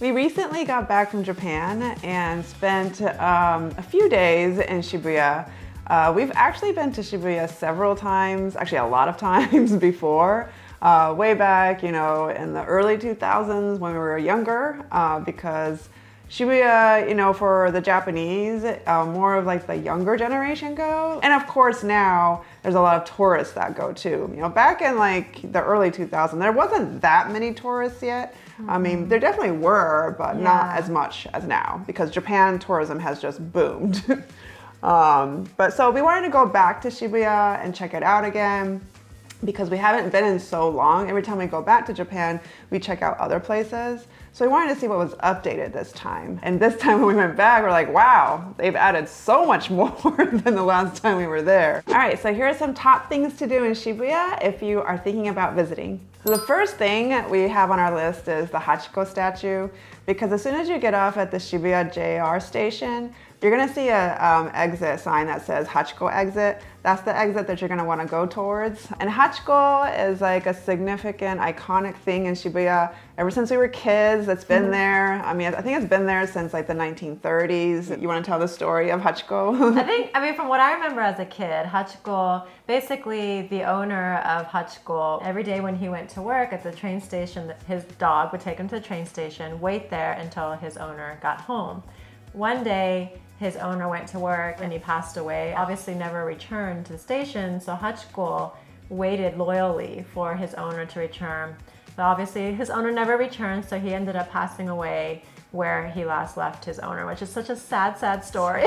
We recently got back from Japan and spent a few days in Shibuya. We've actually been to Shibuya several times, actually a lot of times before, way back, in the early 2000s when we were younger, because Shibuya, for the Japanese, more of like the younger generation go. And of course now there's a lot of tourists that go too. Back in like the early 2000s, there wasn't that many tourists yet. I mean, there definitely were, but not as much as now because Japan tourism has just boomed. But so we wanted to go back to Shibuya and check it out again because we haven't been in so long. Every time we go back to Japan, we check out other places. So we wanted to see what was updated this time. And this time when we went back, we're like, wow, they've added so much more than the last time we were there. All right, so here are some top things to do in Shibuya if you are thinking about visiting. So the first thing we have on our list is the Hachiko Statue, because as soon as you get off at the Shibuya JR station, you're gonna see a exit sign that says Hachiko exit. That's the exit that you're gonna wanna go towards. And Hachiko is like a significant, iconic thing in Shibuya. Ever since we were kids, it's been there. I mean, I think it's been there since like the 1930s. You wanna tell the story of Hachiko? I mean, from what I remember as a kid, Hachiko, basically the owner of Hachiko, every day when he went to work at the train station, his dog would take him to the train station, wait there until his owner got home. One day, his owner went to work and he passed away, obviously never returned to the station, so Hachiko waited loyally for his owner to return. But obviously his owner never returned, so he ended up passing away where he last left his owner, which is such a sad, sad story.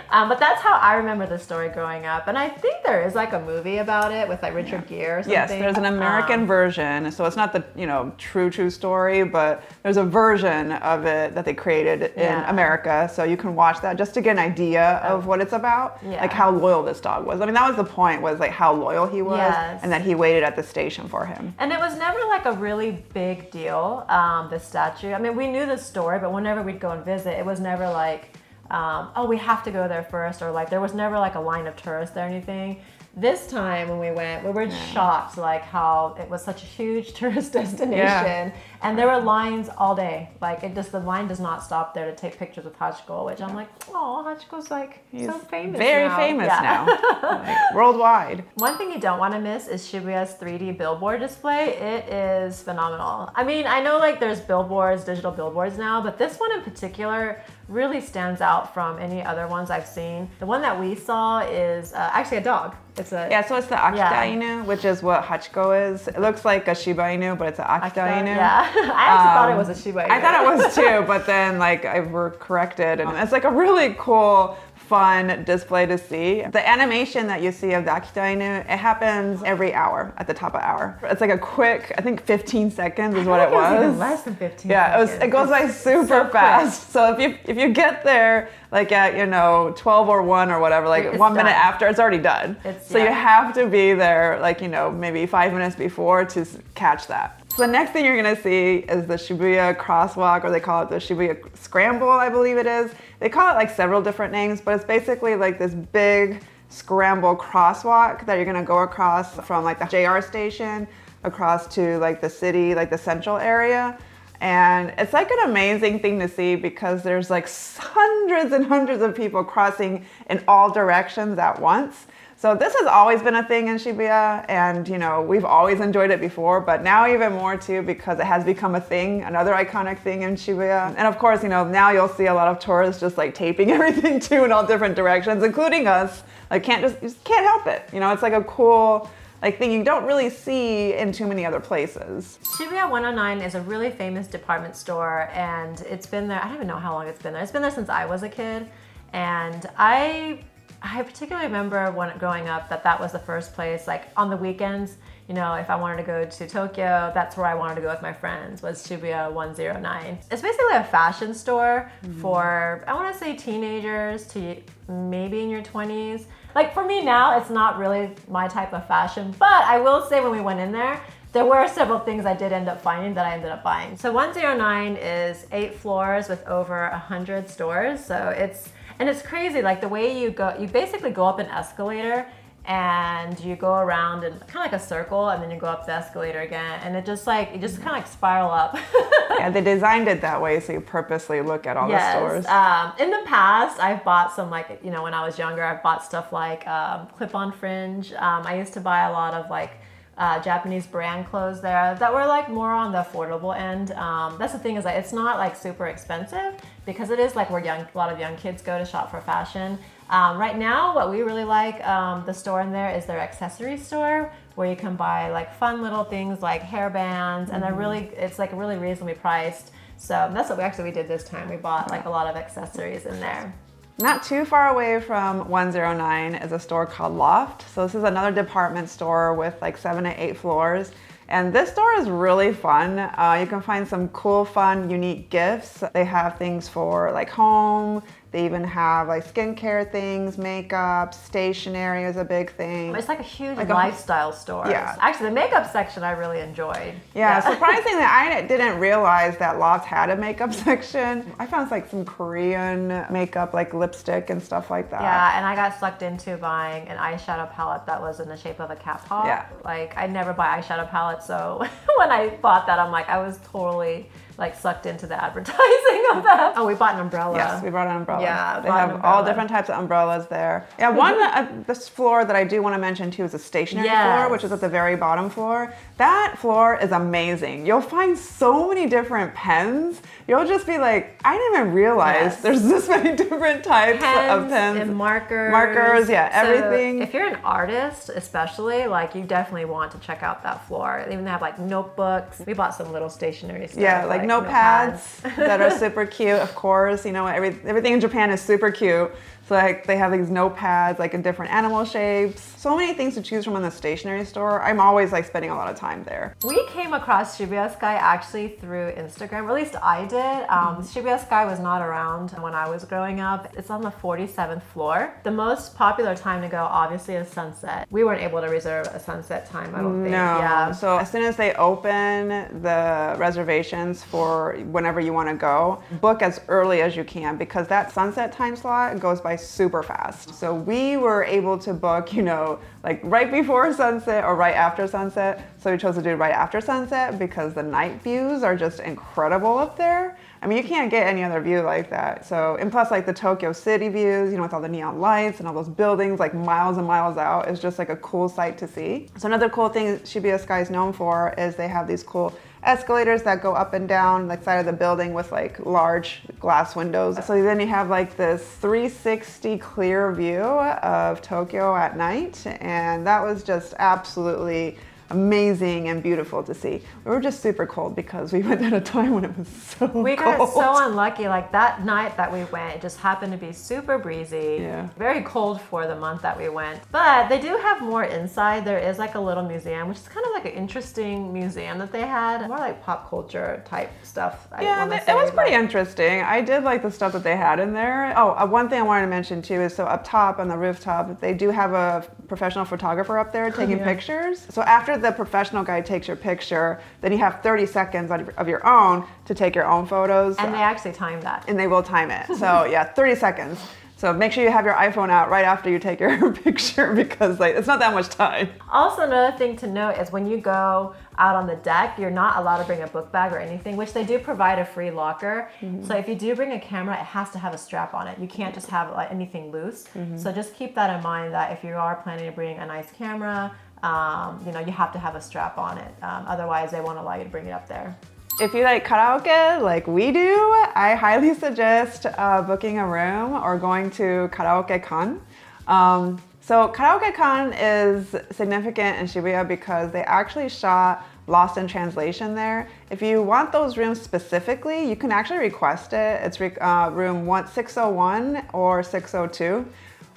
But that's how I remember the story growing up. And I think there is like a movie about it with like Richard Gere or something. Yes, there's an American version. So it's not the true story, but there's a version of it that they created in America. So you can watch that just to get an idea of what it's about, like how loyal this dog was. I mean, that was the point, was like how loyal he was and that he waited at the station for him. And it was never like a really big deal, the statue. I mean, we knew the story, but whenever we'd go and visit, it was never like, oh, we have to go there first, or like there was never like a line of tourists or anything. This time when we went, we were shocked like how it was such a huge tourist destination and there were lines all day. Like the line does not stop there to take pictures with Hachiko, which I'm like, oh, Hachiko's like so famous very now. famous now, like, worldwide. One thing you don't want to miss is Shibuya's 3D billboard display. It is phenomenal. I mean, I know like there's billboards, digital billboards now, but this one in particular really stands out from any other ones I've seen. The one that we saw is actually a dog. So it's the Akita Inu, which is what Hachiko is. It looks like a Shiba Inu, but it's an Akita Inu. Yeah, I actually thought it was a Shiba Inu. I thought it was too, but then like I were corrected, and it's like a really cool, fun display to see. The animation that you see of the Akita Inu, it happens every hour, at the top of hour. It's like a quick, I think 15 seconds is what it was. Even less than 15 seconds. Yeah, it goes by super fast. So if you get there like at 12 or 1 or whatever, like 1 minute after, it's already done. So you have to be there like maybe 5 minutes before to catch that. So the next thing you're gonna see is the Shibuya Crosswalk, or they call it the Shibuya Scramble, I believe it is. They call it like several different names, but it's basically like this big scramble crosswalk that you're gonna go across from like the JR station across to like the city, like the central area. And it's like an amazing thing to see because there's like hundreds and hundreds of people crossing in all directions at once. So this has always been a thing in Shibuya, and we've always enjoyed it before, but now even more too because it has become a thing, another iconic thing in Shibuya. And of course, now you'll see a lot of tourists just like taping everything too in all different directions, including us. Like just can't help it. It's like a cool thing you don't really see in too many other places. Shibuya 109 is a really famous department store, and it's been there, I don't even know how long it's been there. It's been there since I was a kid, and I particularly remember when growing up that was the first place, like on the weekends, if I wanted to go to Tokyo, that's where I wanted to go with my friends, was Shibuya 109. It's basically a fashion store for, I want to say teenagers to maybe in your 20s. Like for me now, it's not really my type of fashion, but I will say when we went in there were several things I did end up finding that I ended up buying. So 109 is 8 floors with over 100 stores. So it's crazy, like the way you basically go up an escalator and you go around in kind of like a circle, and then you go up the escalator again, and it just kind of like spiral up. Yeah, they designed it that way so you purposely look at all the stores. In the past, I've bought some, like, you know, when I was younger, I've bought stuff like clip-on fringe. I used to buy a lot of like Japanese brand clothes there that were like more on the affordable end. That's the thing, is that it's not like super expensive, because it is like where a lot of young kids go to shop for fashion. Right now, what we really like, the store in there is their accessory store, where you can buy like fun little things like hair bands, and it's like really reasonably priced. So that's what we did this time. We bought like a lot of accessories in there. Not too far away from 109 is a store called Loft. So this is another department store with like 7 to 8 floors. And this store is really fun. You can find some cool, fun, unique gifts. They have things for like home. They even have like skincare things, makeup, stationery is a big thing. It's like a huge lifestyle store. Yeah. Actually, the makeup section I really enjoyed. Yeah, surprisingly, I didn't realize that Loft had a makeup section. I found like some Korean makeup, like lipstick and stuff like that. Yeah, and I got sucked into buying an eyeshadow palette that was in the shape of a cat paw. Yeah. Like, I never buy eyeshadow palettes, so when I bought that, I'm like, I was totally like sucked into the advertising of that. Oh, we bought an umbrella. Yes, we brought an umbrella. Yeah, they have all different types of umbrellas there. Yeah, one this floor that I do want to mention too is a stationary floor, which is at the very bottom floor. That floor is amazing. You'll find so many different pens. You'll just be like, I didn't even realize there's this many different types of pens. And markers. Markers, yeah, so everything. If you're an artist, especially, like, you definitely want to check out that floor. They even have like notebooks. We bought some little stationery stuff. Yeah, like notepads that are super cute, of course. You know, everything in Japan is super cute. So like they have these notepads like in different animal shapes. So many things to choose from in the stationery store. I'm always like spending a lot of time there. We came across Shibuya Sky actually through Instagram, or at least I did. Shibuya Sky was not around when I was growing up. It's on the 47th floor. The most popular time to go obviously is sunset. We weren't able to reserve a sunset time, I don't think. No. Yeah. So as soon as they open the reservations for whenever you want to go, book as early as you can, because that sunset time slot goes by super fast. So we were able to book, you know, like right before sunset or right after sunset. So we chose to do right after sunset because the night views are just incredible up there. I mean, you can't get any other view like that. So, and plus like the Tokyo city views, you know, with all the neon lights and all those buildings like miles and miles out, is just like a cool sight to see. So another cool thing Shibuya Sky is known for is they have these cool escalators that go up and down the side of the building with like large glass windows. So then you have like this 360 clear view of Tokyo at night, and that was just absolutely amazing and beautiful to see. We were just super cold because we went at a time when it was so cold. We got so unlucky. Like that night that we went, it just happened to be super breezy. Yeah. Very cold for the month that we went. But they do have more inside. There is like a little museum, which is kind of like an interesting museum that they had. More like pop culture type stuff. Yeah, it was pretty interesting. I did like the stuff that they had in there. Oh, one thing I wanted to mention too is, so up top on the rooftop, they do have a professional photographer up there taking pictures. So after the professional guy takes your picture, then you have 30 seconds of your own to take your own photos. And they actually time that. And they will time it. So yeah, 30 seconds. So make sure you have your iPhone out right after you take your picture, because like it's not that much time. Also, another thing to note is when you go out on the deck, you're not allowed to bring a book bag or anything, which they do provide a free locker. So if you do bring a camera, it has to have a strap on it. You can't just have like anything loose. So just keep that in mind, that if you are planning to bring a nice camera, you know, you have to have a strap on it. Otherwise, they won't allow you to bring it up there. If you like karaoke like we do, I highly suggest booking a room or going to Karaoke Kan. So Karaoke Kan is significant in Shibuya because they actually shot Lost in Translation there. If you want those rooms specifically, you can actually request it. It's room 601 or 602.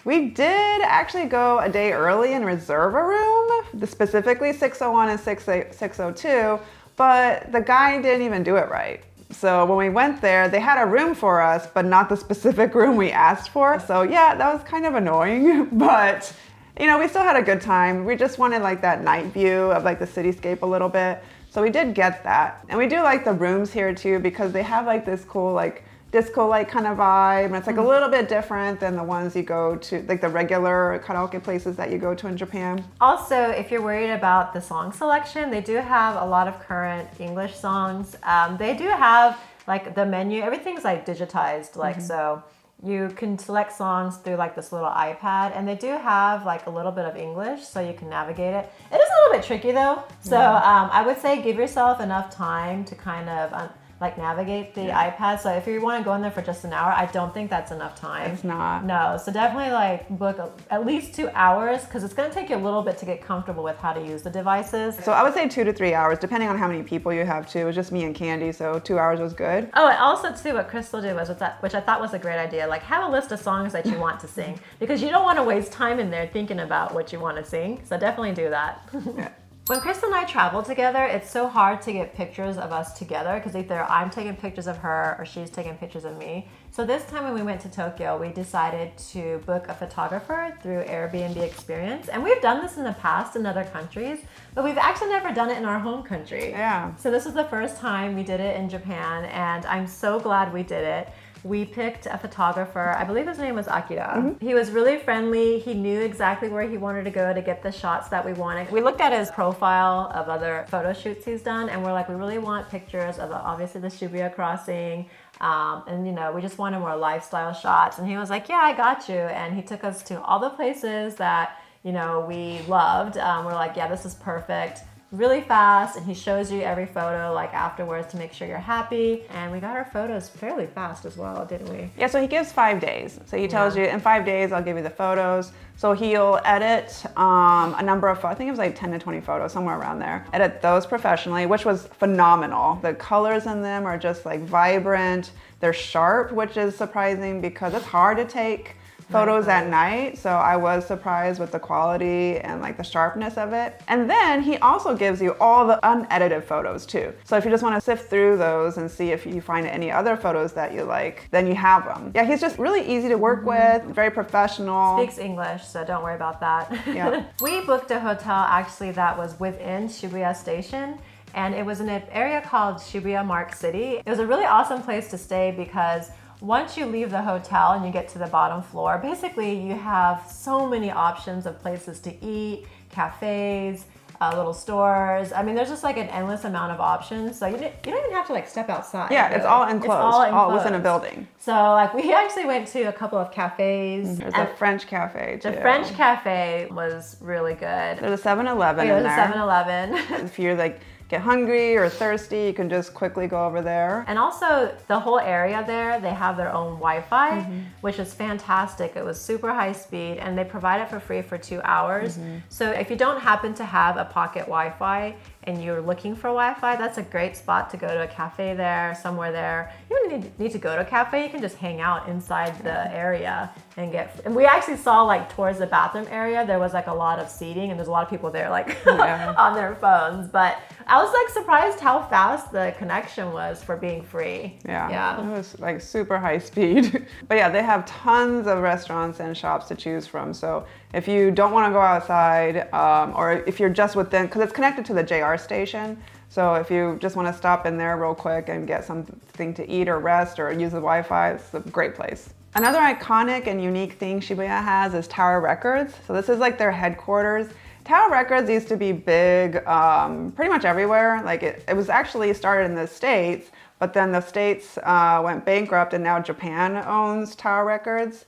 We did actually go a day early and reserve a room, specifically 601 and 602, but the guy didn't even do it right. So when we went there, they had a room for us, but not the specific room we asked for. So yeah, that was kind of annoying, but you know, we still had a good time. We just wanted like that night view of like the cityscape a little bit. So we did get that. And we do like the rooms here too, because they have like this cool like disco-like kind of vibe, and it's like a little bit different than the ones you go to, like the regular karaoke places that you go to in Japan. Also, if you're worried about the song selection, they do have a lot of current English songs. They do have like the menu, everything's like digitized, like so you can select songs through like this little iPad, and they do have like a little bit of English so you can navigate it. It is a little bit tricky though, so I would say give yourself enough time to kind of like navigate the iPad. So if you want to go in there for just an hour, I don't think that's enough time. It's not. No, so definitely like book at least 2 hours, because it's going to take you a little bit to get comfortable with how to use the devices. So I would say 2 to 3 hours, depending on how many people you have too. It was just me and Candy, so 2 hours was good. Oh, and also too, what Crystal did was, which I thought was a great idea, like have a list of songs that you want to sing, because you don't want to waste time in there thinking about what you want to sing. So definitely do that. Yeah. When Crystal and I travel together, it's so hard to get pictures of us together, because either I'm taking pictures of her or she's taking pictures of me. So this time when we went to Tokyo, we decided to book a photographer through Airbnb Experience. And we've done this in the past in other countries, but we've actually never done it in our home country. Yeah. So this was the first time we did it in Japan, and I'm so glad we did it. We picked a photographer, I believe his name was Akira. He was really friendly. He knew exactly where he wanted to go to get the shots that we wanted. We looked at his profile of other photo shoots he's done, and we're like, we really want pictures of obviously the Shibuya crossing, and you know, we just wanted more lifestyle shots. And he was like, yeah, I got you. And he took us to all the places that, you know, we loved. We're like, yeah, this is perfect. Really fast, and he shows you every photo like afterwards to make sure you're happy. And we got our photos fairly fast as well, didn't we? Yeah, so he gives 5 days. So he tells you in 5 days I'll give you the photos. So he'll edit a number of, I think it was like 10 to 20 photos, somewhere around there. Edit those professionally, which was phenomenal. The colors in them are just like vibrant. They're sharp, which is surprising because it's hard to take photos at night, so I was surprised with the quality and like the sharpness of it. And then he also gives you all the unedited photos too. So if you just want to sift through those and see if you find any other photos that you like, then you have them. Yeah, he's just really easy to work with, very professional. Speaks English, so don't worry about that. Yeah. We booked a hotel actually that was within Shibuya Station, and it was in an area called Shibuya Mark City. It was a really awesome place to stay because once you leave the hotel and you get to the bottom floor, basically you have so many options of places to eat, cafes, little stores. I mean, there's just like an endless amount of options. So you don't even have to like step outside. Yeah, it's all enclosed, all within a building. So like we actually went to a couple of cafes. There's a French cafe too. The French cafe was really good. There's a 7-Eleven in There's there. a 7-Eleven. If you're like get hungry or thirsty, you can just quickly go over there. And also the whole area there, they have their own Wi-Fi, which is fantastic. It was super high speed, and they provide it for free for 2 hours. So if you don't happen to have a pocket Wi-Fi and you're looking for Wi-Fi, that's a great spot to go to a cafe there, somewhere there. You don't need to go to a cafe, you can just hang out inside the area and and we actually saw like towards the bathroom area, there was like a lot of seating, and there's a lot of people there like on their phones. But I was like surprised how fast the connection was for being free. Yeah. It was like super high speed. But yeah, they have tons of restaurants and shops to choose from. So if you don't want to go outside, or if you're just within, because it's connected to the JR station. So if you just want to stop in there real quick and get something to eat or rest or use the Wi-Fi, it's a great place. Another iconic and unique thing Shibuya has is Tower Records. So this is like their headquarters. Tower Records used to be big pretty much everywhere. Like it was actually started in the States, but then the States went bankrupt, and now Japan owns Tower Records.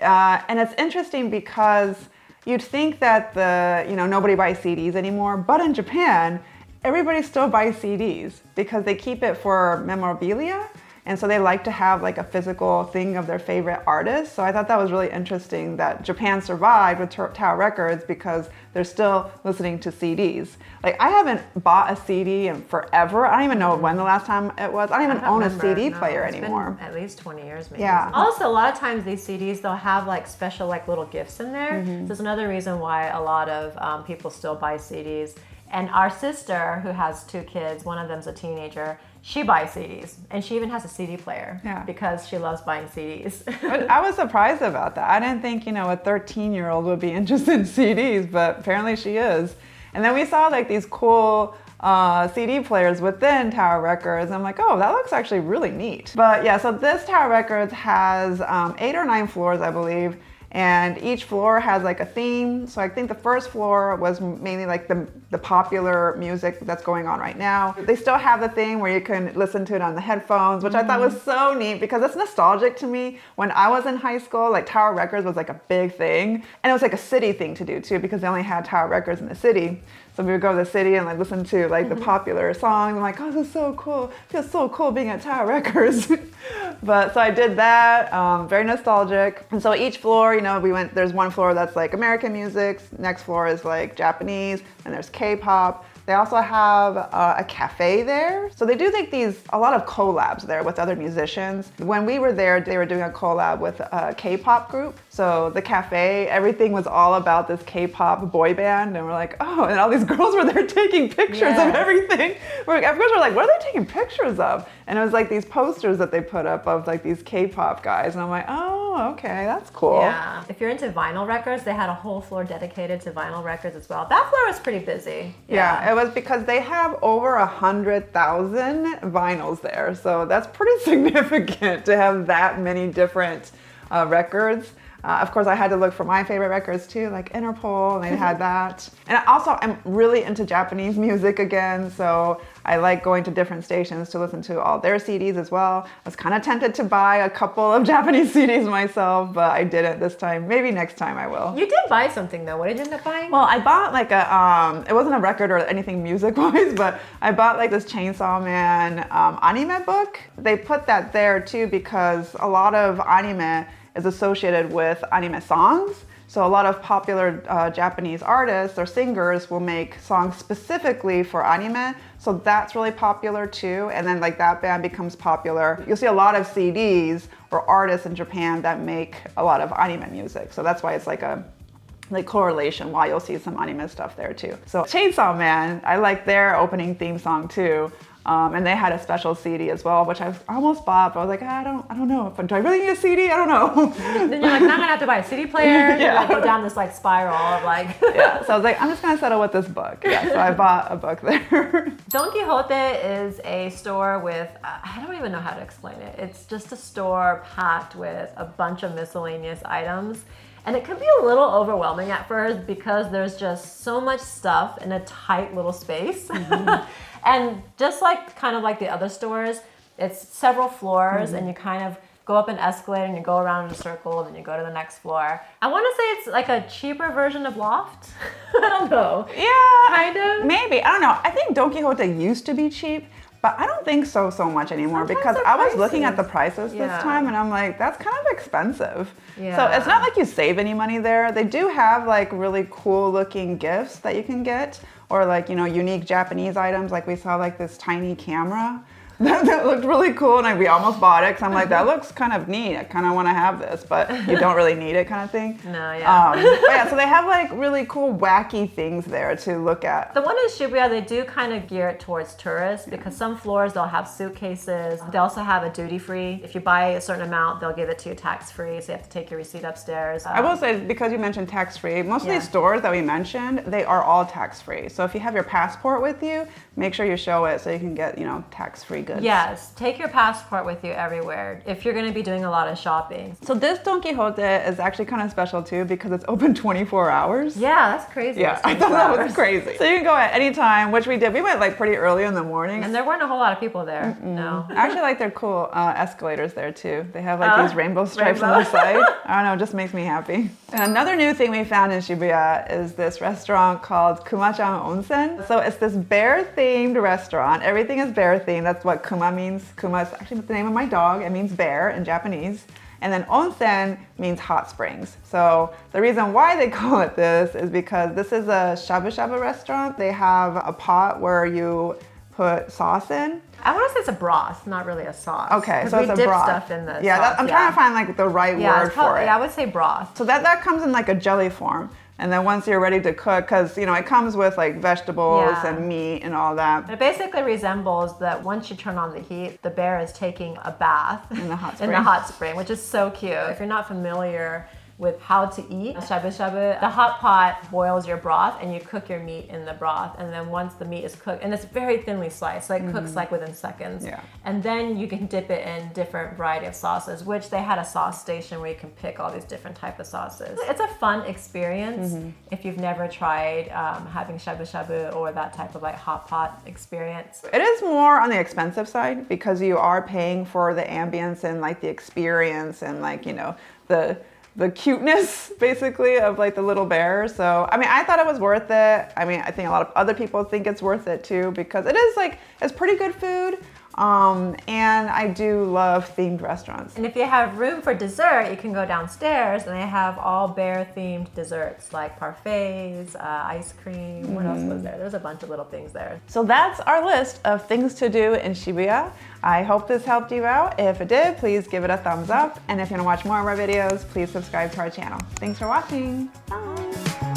And it's interesting because you'd think that nobody buys CDs anymore, but in Japan, everybody still buys CDs because they keep it for memorabilia. And so they like to have like a physical thing of their favorite artists. So I thought that was really interesting that Japan survived with Tower Records because they're still listening to CDs. Like I haven't bought a CD in forever. I don't even know when the last time it was. I don't even own a CD player anymore. Been at least 20 years maybe. Yeah. Also, a lot of times these CDs, they'll have like special like little gifts in there. So there's another reason why a lot of people still buy CDs. And our sister, who has 2 kids, one of them's a teenager, she buys CDs, and she even has a CD player because she loves buying CDs. But I was surprised about that. I didn't think, a 13-year-old would be interested in CDs, but apparently she is. And then we saw like these cool CD players within Tower Records. And I'm like, oh, that looks actually really neat. But yeah, so this Tower Records has 8 or 9 floors, I believe. And each floor has like a theme. So I think the first floor was mainly like the popular music that's going on right now. They still have the thing where you can listen to it on the headphones, which I thought was so neat because it's nostalgic to me. When I was in high school, like Tower Records was like a big thing. And it was like a city thing to do too because they only had Tower Records in the city. So we would go to the city and like listen to like the popular songs. I'm like, oh, this is so cool. It feels so cool being at Tower Records. But so I did that, very nostalgic. And so each floor, you know, there's one floor that's like American music. Next floor is like Japanese, and there's K-pop. They also have a cafe there. So they do like a lot of collabs there with other musicians. When we were there, they were doing a collab with a K-pop group. So the cafe, everything was all about this K-pop boy band. And we're like, oh, and all these girls were there taking pictures of everything. At first we're like, what are they taking pictures of? And it was like these posters that they put up of like these K-pop guys. And I'm like, oh, okay, that's cool. Yeah. If you're into vinyl records, they had a whole floor dedicated to vinyl records as well. That floor was pretty busy. Yeah, it was because they have over 100,000 vinyls there. So that's pretty significant to have that many different records. Of course, I had to look for my favorite records too, like Interpol, and they had that. And also, I'm really into Japanese music again, so I like going to different stations to listen to all their CDs as well. I was kind of tempted to buy a couple of Japanese CDs myself, but I didn't this time. Maybe next time I will. You did buy something though. What did you end up buying? Well, I bought like it wasn't a record or anything music-wise, but I bought like this Chainsaw Man anime book. They put that there too because a lot of anime is associated with anime songs. So a lot of popular Japanese artists or singers will make songs specifically for anime. So that's really popular too. And then like that band becomes popular. You'll see a lot of CDs or artists in Japan that make a lot of anime music. So that's why it's like a correlation why you'll see some anime stuff there too. So Chainsaw Man, I like their opening theme song too. And they had a special CD as well, which I almost bought, but I was like, I don't know. Do I really need a CD? I don't know. Then you're like, now I'm gonna have to buy a CD player. Yeah. Like go down this like spiral of like. Yeah. So I was like, I'm just gonna settle with this book. Yeah. So I bought a book there. Don Quijote is a store with I don't even know how to explain it. It's just a store packed with a bunch of miscellaneous items. And it can be a little overwhelming at first because there's just so much stuff in a tight little space. And just like kind of like the other stores, it's several floors and you kind of go up an escalator and you go around in a circle and then you go to the next floor. I want to say it's like a cheaper version of Loft. I don't know. Yeah. Kind of. Maybe. I don't know. I think Don Quijote used to be cheap. But I don't think so much anymore. Sometimes because I was looking at the prices this time and I'm like, that's kind of expensive. Yeah. So it's not like you save any money there. They do have like really cool looking gifts that you can get or like, you know, unique Japanese items. Like we saw like this tiny camera that looked really cool and we almost bought it because I'm like, that looks kind of neat. I kind of want to have this, but you don't really need it kind of thing. No, yeah. But yeah, so they have like really cool, wacky things there to look at. The one in Shibuya, they do kind of gear it towards tourists because some floors they'll have suitcases. They also have a duty free. If you buy a certain amount, they'll give it to you tax free. So you have to take your receipt upstairs. I will say, because you mentioned tax free, most of these stores that we mentioned, they are all tax free. So if you have your passport with you, make sure you show it so you can get, you know, tax free goods. Yes, take your passport with you everywhere if you're going to be doing a lot of shopping. So this Don Quijote is actually kind of special too because it's open 24 hours. Yeah, that's crazy. Yeah, I thought that was crazy. So you can go at any time, which we did. We went like pretty early in the morning. And there weren't a whole lot of people there. No. I actually like their cool escalators there too. They have like these rainbow stripes on the side. I don't know, it just makes me happy. And another new thing we found in Shibuya is this restaurant called Kumachan Onsen. So it's this bear-themed restaurant. Everything is bear-themed. That's what Kuma means. Kuma is actually the name of my dog. It means bear in Japanese. And then onsen means hot springs. So the reason why they call it this is because this is a shabu-shabu restaurant. They have a pot where you put sauce in. I want to say it's a broth, not really a sauce. Okay, so it's a broth. We dip stuff in the sauce. I'm trying to find like the right word for it. Yeah, I would say broth. So that comes in like a jelly form. And then once you're ready to cook, because you know it comes with like vegetables and meat and all that. It basically resembles that once you turn on the heat, the bear is taking a bath in the hot spring. Which is so cute. If you're not familiar, with how to eat shabu shabu. The hot pot boils your broth and you cook your meat in the broth. And then once the meat is cooked, and it's very thinly sliced, so it cooks like within seconds. Yeah. And then you can dip it in different variety of sauces, which they had a sauce station where you can pick all these different type of sauces. It's a fun experience if you've never tried having shabu shabu or that type of like hot pot experience. It is more on the expensive side because you are paying for the ambience and like the experience and like, you know, the cuteness basically of like the little bear. So, I mean, I thought it was worth it. I mean, I think a lot of other people think it's worth it too because it is like, it's pretty good food. And I do love themed restaurants. And if you have room for dessert, you can go downstairs and they have all bear themed desserts like parfaits, ice cream. What else was there? There's a bunch of little things there. So that's our list of things to do in Shibuya. I hope this helped you out. If it did, please give it a thumbs up. And if you want to watch more of our videos, please subscribe to our channel. Thanks for watching. Bye.